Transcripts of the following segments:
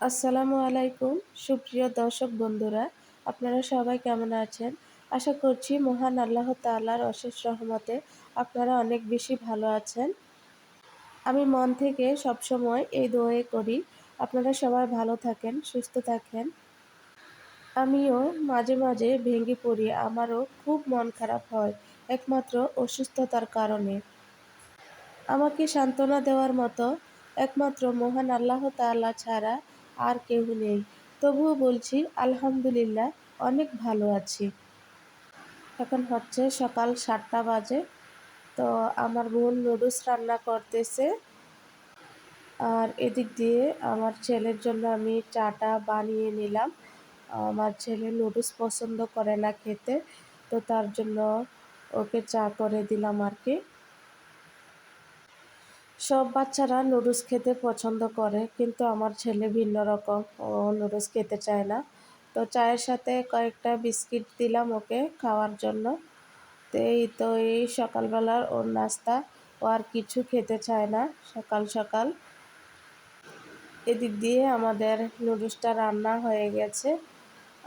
আসসালামু আলাইকুম সুপ্রিয় দর্শক বন্ধুরা, আপনারা সবাই কেমন আছেন? আশা করছি মহান আল্লাহ তাআলার অশেষ রহমতে আপনারা অনেক বেশি ভালো আছেন। আমি মন থেকে সবসময় এই দোয়াই করি, আপনারা সবাই ভালো থাকেন, সুস্থ থাকেন। আমিও মাঝে মাঝে ভেঙে পড়ি, আমারও খুব মন খারাপ হয়, একমাত্র অসুস্থতার কারণে। আমাকে সান্ত্বনা দেওয়ার মতো একমাত্র মহান আল্লাহ তাআলা ছাড়া আর কেউ নেই। তবুও বলছি আলহামদুলিল্লাহ, অনেক ভালো আছি। এখন হচ্ছে সকাল ৭টা বাজে। তো আমার বোন নুডলস রান্না করতেছে। আর এদিক দিয়ে আমার ছেলের জন্য আমি চাটা বানিয়ে নিলাম। আমার ছেলে নুডলস পছন্দ করে না খেতে, তো তার জন্য ওকে চা করে দিলাম আর কি। সব বাচ্চারা নুডলস খেতে পছন্দ করে, কিন্তু আমার ছেলে ভিন্ন রকম, ও নুডলস খেতে চায় না। তো চায়ের সাথে কয়েকটা বিস্কিট দিলাম ওকে খাওয়ার জন্য। তো এই সকালবেলার ওর নাস্তা, ও আর কিছু খেতে চায় না সকাল সকাল। এদিক দিয়ে আমাদের নুডলসটা রান্না হয়ে গেছে।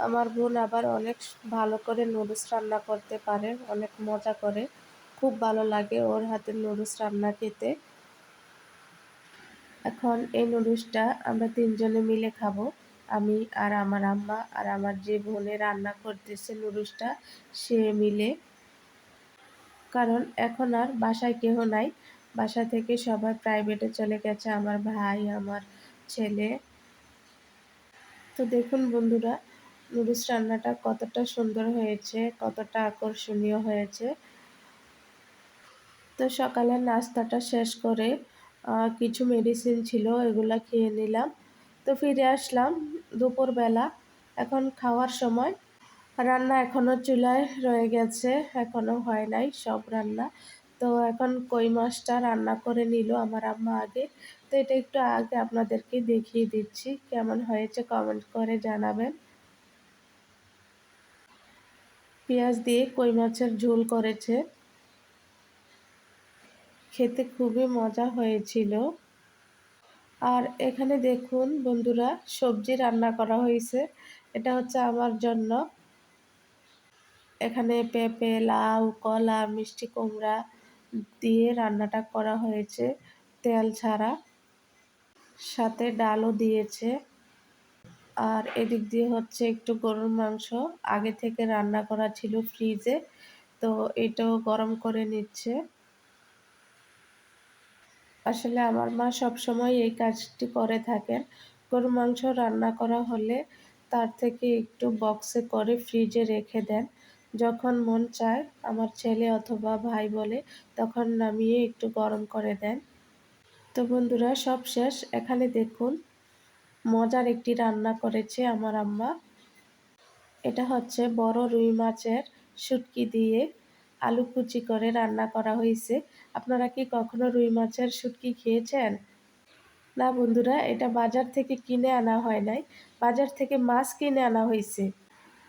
আমার বোন আবার অনেক ভালো করে নুডলস রান্না করতে পারে, অনেক মজা করে। খুব ভালো লাগে ওর হাতের নুডলস রান্না খেতে। এখন এই নুডলসটা আমরা তিনজনে মিলে খাবো। আমি আর আমার আম্মা আর আমার যে বোনে রান্না করতেছে নুডলসটা, সে মিলে। কারণ এখন আর বাসায় কেহ নাই, বাসা থেকে সবাই প্রাইভেটে চলে গেছে, আমার ভাই, আমার ছেলে। তো দেখুন বন্ধুরা, নুডলস রান্নাটা কতটা সুন্দর হয়েছে, কতটা আকর্ষণীয় হয়েছে। তো সকালের নাস্তাটা শেষ করে কিছু মেডিসিন ছিল, এগুলা খেয়ে নিলাম। তো ফিরে আসলাম দুপুরবেলা, এখন খাওয়ার সময়। রান্না এখনও চুলায় রয়ে গেছে, এখনও হয় নাই সব রান্না। তো এখন কই মাছটা রান্না করে নিল আমার আম্মা আগে। তো এটা একটু আগে আপনাদেরকে দেখিয়ে দিচ্ছি, কেমন হয়েছে কমেন্ট করে জানাবেন। পেঁয়াজ দিয়ে কই মাছের ঝোল করেছে, খেতে খুবই মজা হয়েছিল। আর এখানে দেখুন বন্ধুরা, সবজি রান্না করা হয়েছে, এটা হচ্ছে আমার জন্য। এখানে পেঁপে, লাউ, কলা, মিষ্টি কুমড়া দিয়ে রান্নাটা করা হয়েছে, তেল ছাড়া। সাথে ডালও দিয়েছে। আর এদিক দিয়ে হচ্ছে একটু গরুর মাংস আগে থেকে রান্না করা ছিল ফ্রিজে, তো এটাও গরম করে নিচ্ছে। আসলে আমার মা সবসময় এই কাজটি করে থাকেন। গরুর মাংস রান্না করা হলে তার থেকে একটু বক্সে করে ফ্রিজে রেখে দেন। যখন মন চায় আমার ছেলে অথবা ভাই বলে, তখন নামিয়ে একটু গরম করে দেন। তো বন্ধুরা, সব শেষ। এখানে দেখুন মজার একটি রান্না করেছে আমার আম্মা। এটা হচ্ছে বড় রুই মাছের শুটকি দিয়ে আলু কুচি করে রান্না করা হয়েছে। আপনারা কি কখনো রুই মাছের শুটকি খেয়েছেন? না বন্ধুরা, এটা বাজার থেকে কিনে আনা হয় নাই, বাজার থেকে মাছ কিনে আনা হয়েছে।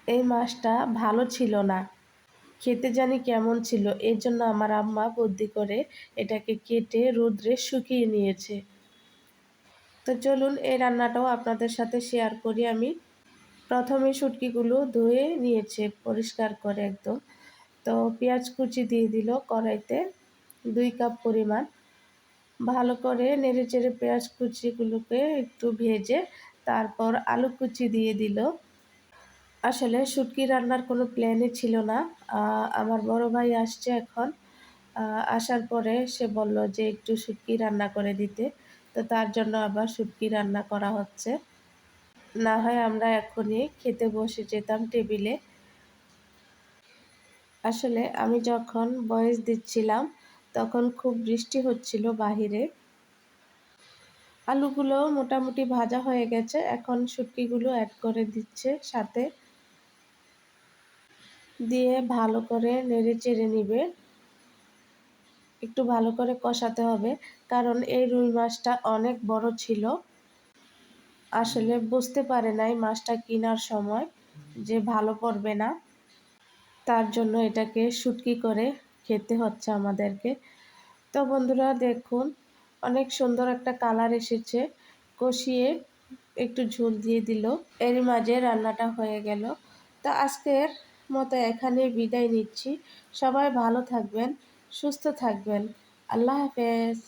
এই মাছটা ভালো ছিল না, খেতে জানি কেমন ছিল, এর জন্য আমার আম্মা বুদ্ধি করে এটাকে কেটে রোদ্রে শুকিয়ে নিয়েছে। তো চলুন এই রান্নাটাও আপনাদের সাথে শেয়ার করি আমি। প্রথমে শুটকিগুলো ধুয়ে নিয়েছে পরিষ্কার করে একদম। তো পেঁয়াজ কুচি দিয়ে দিল কড়াইতে 2 কাপ পরিমাণ। ভালো করে নেড়েচেড়ে পেঁয়াজ কুচিগুলোকে একটু ভেজে তারপর আলু কুচি দিয়ে দিল। আসলে শুটকি রান্নার কোনো প্ল্যানই ছিল না। আমার বড় ভাই আসছে এখন। আসার পরে সে বলল যে একটু শুটকি রান্না করে দিতে। তো তার জন্য আবার শুটকি রান্না করা হচ্ছে। না হয় আমরা এখনই খেতে বসে যেতাম টেবিলে। আসলে আমি যখন ভয়েস দিচ্ছিলাম তখন খুব বৃষ্টি হচ্ছিল বাহিরে। আলুগুলো মোটামুটি ভাজা হয়ে গেছে, এখন শুটকিগুলো অ্যাড করে দিচ্ছে সাথে। দিয়ে ভালো করে নেড়ে চেড়ে নিবে, একটু ভালো করে কষাতে হবে। কারণ এই রুই মাছটা অনেক বড় ছিল, আসলে বুঝতে পারে নাই মাছটা কেনার সময় যে ভালো পড়বে না, তার জন্য এটাকে শুটকি করে খেতে হচ্ছে আমাদেরকে। তো বন্ধুরা দেখুন, অনেক সুন্দর একটা কালার এসেছে। কষিয়ে একটু ঝোল দিয়ে দিল। এরই মাঝে রান্নাটা হয়ে গেল। তো আজকের মতো এখানেই বিদায় নিচ্ছি। সবাই ভালো থাকবেন, সুস্থ থাকবেন। আল্লাহ হাফেজ।